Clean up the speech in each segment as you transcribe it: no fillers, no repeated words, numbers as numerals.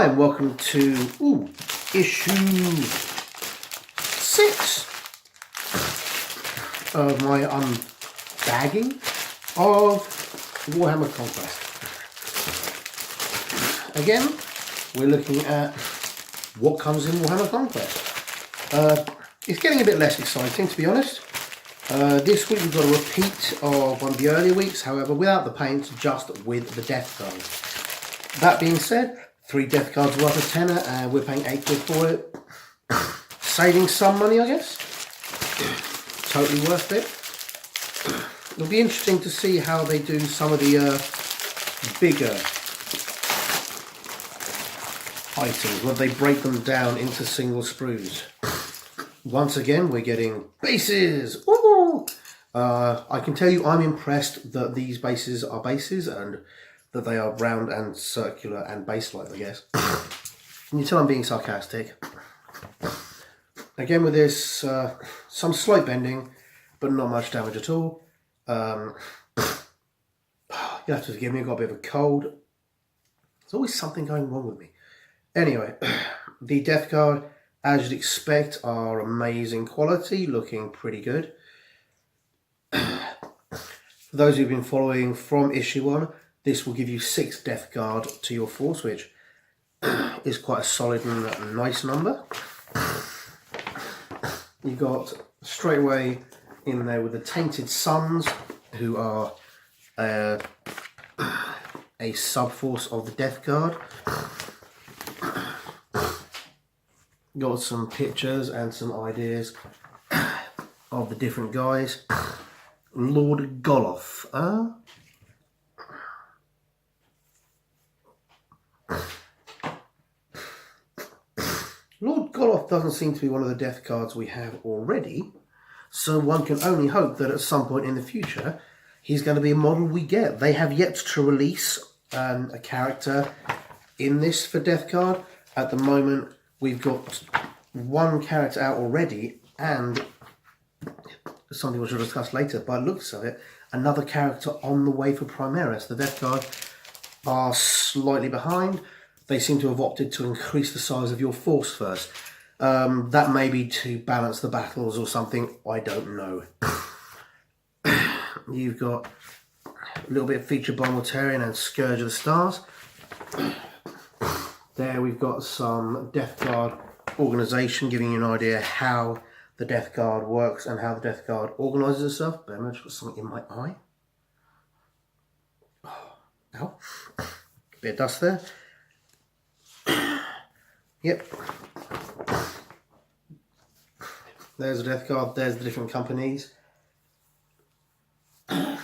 Hi and welcome to issue 6 of my unbagging of Warhammer Conquest. Again, we're looking at what comes in Warhammer Conquest. It's getting a bit less exciting, to be honest. This week we've got a repeat of one of the earlier weeks, however without the paints, just with the death cards. That being said, 3 death cards worth of tenner, and we're paying £8 for it. Saving some money, I guess. Totally worth it. It'll be interesting to see how they do some of the bigger items, when they break them down into single sprues. Once again, we're getting bases. Ooh! I can tell you I'm impressed that these bases are bases and that they are round and circular and base-like, I guess. Can you tell I'm being sarcastic? Again with this, some slight bending, but not much damage at all. You have to forgive me, I've got a bit of a cold. There's always something going wrong with me. Anyway, the death card, as you'd expect, are amazing quality, looking pretty good. For those who've been following from issue 1, this will give you 6 death guard to your force, which is quite a solid and nice number. You got straight away in there with the Tainted Sons, who are a sub-force of the death guard. Got some pictures and some ideas of the different guys. Lord Goloff. Lord Goloff doesn't seem to be one of the death cards we have already, so one can only hope that at some point in the future he's going to be a model we get. They have yet to release a character in this for death card. At the moment we've got 1 character out already, and something which we'll discuss later, by the looks of it, another character on the way for Primaris. The death card are slightly behind. They seem to have opted to increase the size of your force first. That may be to balance the battles or something, I don't know. You've got a little bit of feature by Mortarion and Scourge of the Stars. There we've got some Death Guard organisation, giving you an idea how the Death Guard works and how the Death Guard organises itself. But I've just got something in my eye. Oh, ow. Bit of dust there. Yep. There's the Death Guard, there's the different companies. And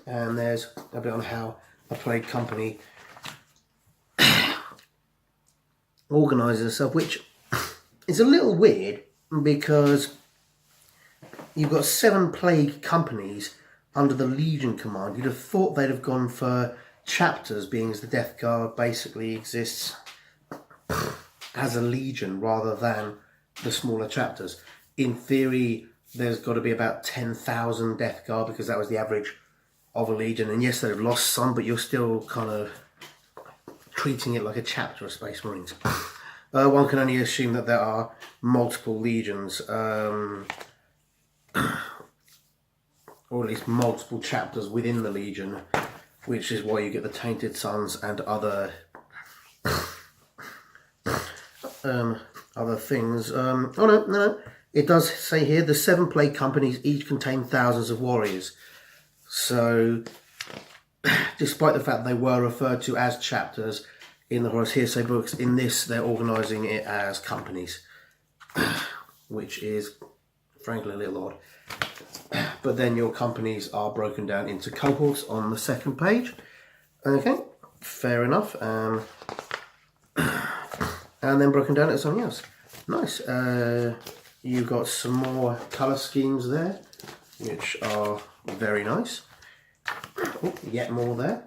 there's a bit on how a Plague Company organises itself, which is a little weird because you've got 7 Plague Companies under the Legion command. You'd have thought they'd have gone for chapters, being as the Death Guard basically exists as a legion rather than the smaller chapters. In theory, there's got to be about 10,000 Death Guard because that was the average of a legion. And yes, they've lost some, but you're still kind of treating it like a chapter of Space Marines. One can only assume that there are multiple legions, or at least multiple chapters within the legion, which is why you get the Tainted Sons and other things. Oh no, it does say here the 7 Plague Companies each contain thousands of warriors. So, despite the fact they were referred to as chapters in the Horus Hearsay books, in this they're organising it as companies, which is frankly a little odd. But then your companies are broken down into cohorts on the 2nd page. Okay, fair enough. And then broken down into something else. Nice. You've got some more colour schemes there, which are very nice. Oh, yet more there.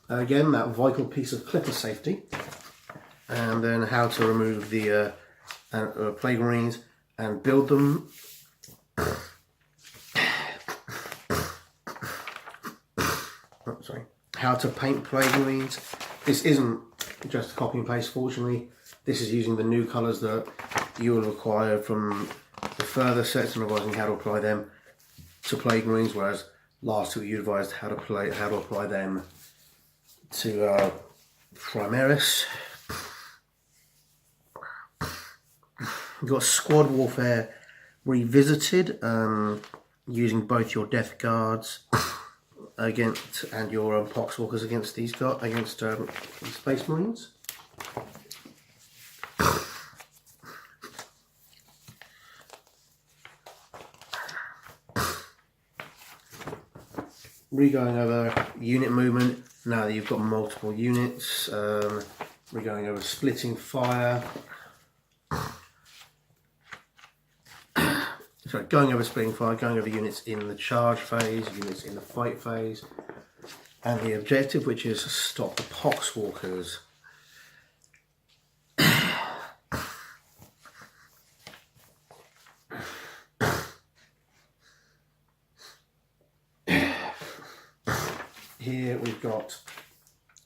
Again, that vital piece of clipper safety. And then how to remove the Plague Marines and build them. how to paint Plague Marines. This isn't just a copy and paste, fortunately. This is using the new colours that you will require from the further sets and advising how to apply them to Plague Marines, whereas last week you advised how to apply them to Primaris. You've got Squad Warfare Revisited, using both your Death Guards against and your Poxwalkers against these Space Marines. Re-going over unit movement now that you've got multiple units. Re-going over splitting fire. Sorry, going over splitting fire, going over units in the charge phase, units in the fight phase, and the objective, which is to stop the Poxwalkers. Here we've got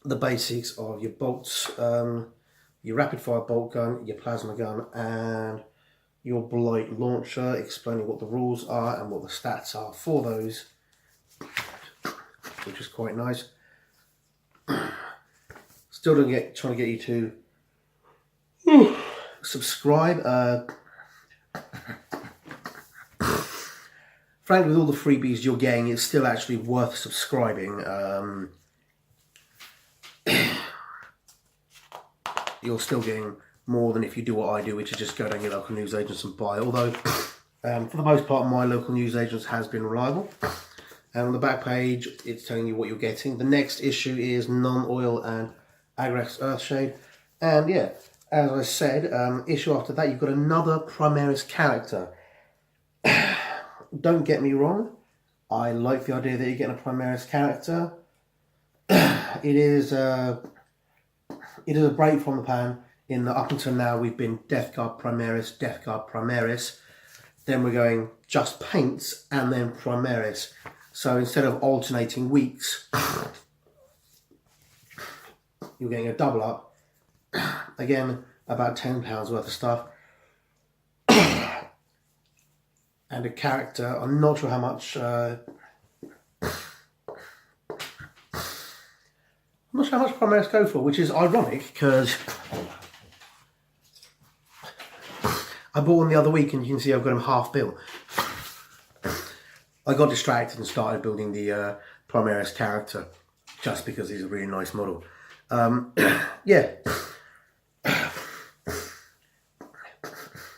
the basics of your bolts, your rapid fire bolt gun, your plasma gun, and your Blight launcher, explaining what the rules are and what the stats are for those, which is quite nice. Still trying to get you to subscribe. Frankly, with all the freebies you're getting, it's still actually worth subscribing. You're still getting more than if you do what I do, which is just go down to your local newsagents and buy. Although, for the most part, my local newsagents has been reliable. And on the back page, it's telling you what you're getting. The next issue is Non-Oil and Agrax Earthshade. And yeah, as I said, issue after that, you've got another Primaris character. Don't get me wrong, I like the idea that you're getting a Primaris character. It is a break from the pan, in that up until now we've been Death Guard Primaris, Death Guard Primaris. Then we're going just paints and then Primaris. So instead of alternating weeks, you're getting a double up. Again, about £10 worth of stuff. And a character, I'm not sure how much, Primaris go for, which is ironic because I bought one the other week and you can see I've got him half built. I got distracted and started building the Primaris character just because he's a really nice model. Yeah.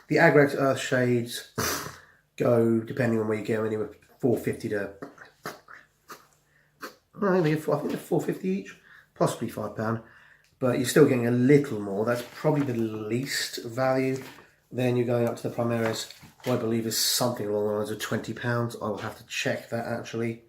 The Agrax Earthshades go, depending on where you get them, anywhere 450 to, I think they're 450 each, possibly £5, but you're still getting a little more. That's probably the least value. Then you're going up to the Primaris, who I believe is something along the lines of £20. I will have to check that actually.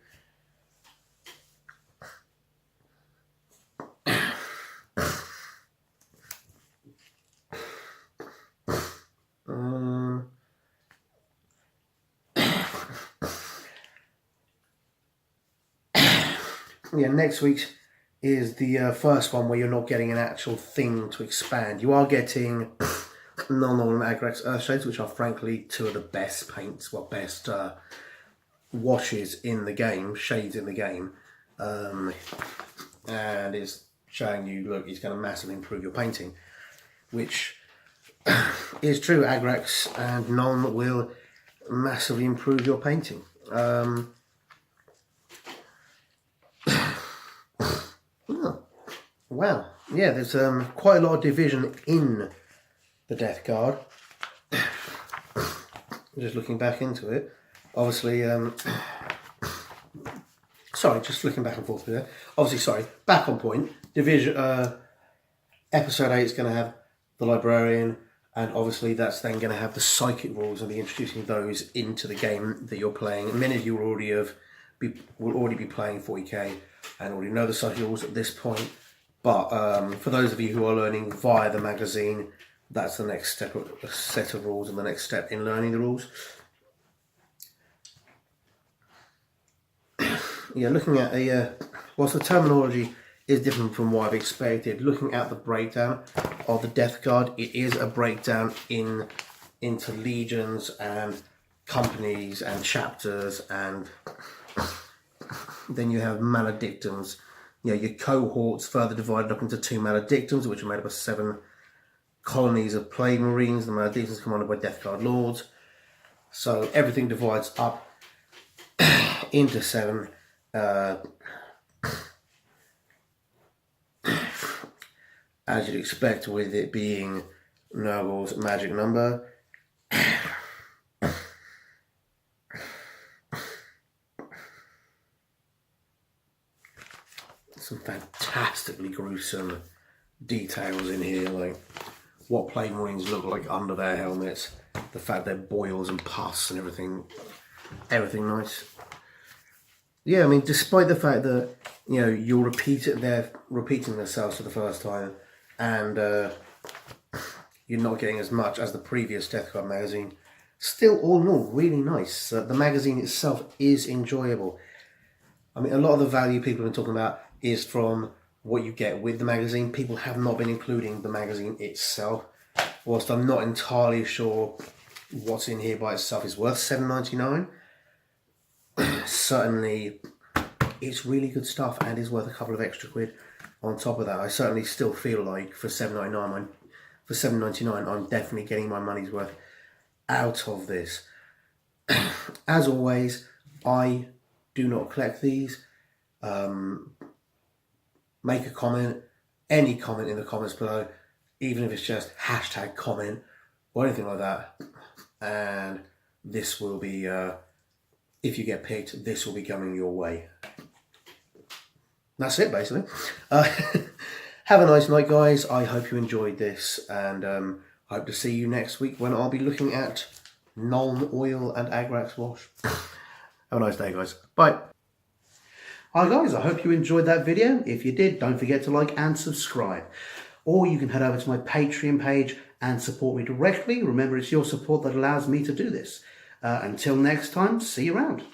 Yeah, next week's is the first one where you're not getting an actual thing to expand. You are getting Non-Oil and Agrax Earthshades, which are frankly two of the best paints, best washes in the game, shades in the game. And it's showing you, look, it's going to massively improve your painting, which is true. Agrax and Non will massively improve your painting. Wow, yeah, there's quite a lot of division in the Death Guard. Just looking back into it, obviously, sorry, just flicking back and forth with it. Obviously, sorry, back on point. Division, episode 8 is going to have the Librarian, and obviously that's then going to have the Psychic rules, and be introducing those into the game that you're playing. Many of you will already be playing 40k and already know the Psychic rules at this point. But for those of you who are learning via the magazine, that's the next step, a set of rules, and the next step in learning the rules. Yeah, looking at a whilst the terminology is different from what I've expected, looking at the breakdown of the death card, it is a breakdown into legions and companies and chapters, and then you have maledictums. You know, your cohorts further divided up into 2 maledictums, which are made up of 7 colonies of plague marines. The maledictums commanded by death card lords. So everything divides up into 7. As you'd expect, with it being Nurgle's magic number. Some fantastically gruesome details in here, like what plague marines look like under their helmets, the fact they're boils and pus and everything nice. Yeah, I mean, despite the fact that, you know, they're repeating themselves for the first time, and you're not getting as much as the previous Death Card magazine, still all in all really nice. The magazine itself is enjoyable. I mean, a lot of the value people have been talking about is from what you get with the magazine. People have not been including the magazine itself. Whilst I'm not entirely sure what's in here by itself is worth $7.99, certainly it's really good stuff and is worth a couple of extra quid on top of that. I certainly still feel like for $7.99 I'm definitely getting my money's worth out of this. As always, I do not collect these. Make a comment, any comment in the comments below, even if it's just hashtag comment or anything like that, and this will be, if you get picked, this will be coming your way. That's it, basically. Have a nice night, guys. I hope you enjoyed this, and hope to see you next week when I'll be looking at Nuln Oil and Agrax Wash. Have a nice day, guys. Bye. Hi guys, I hope you enjoyed that video. If you did, don't forget to like and subscribe. Or you can head over to my Patreon page and support me directly. Remember, it's your support that allows me to do this. Until next time, see you around.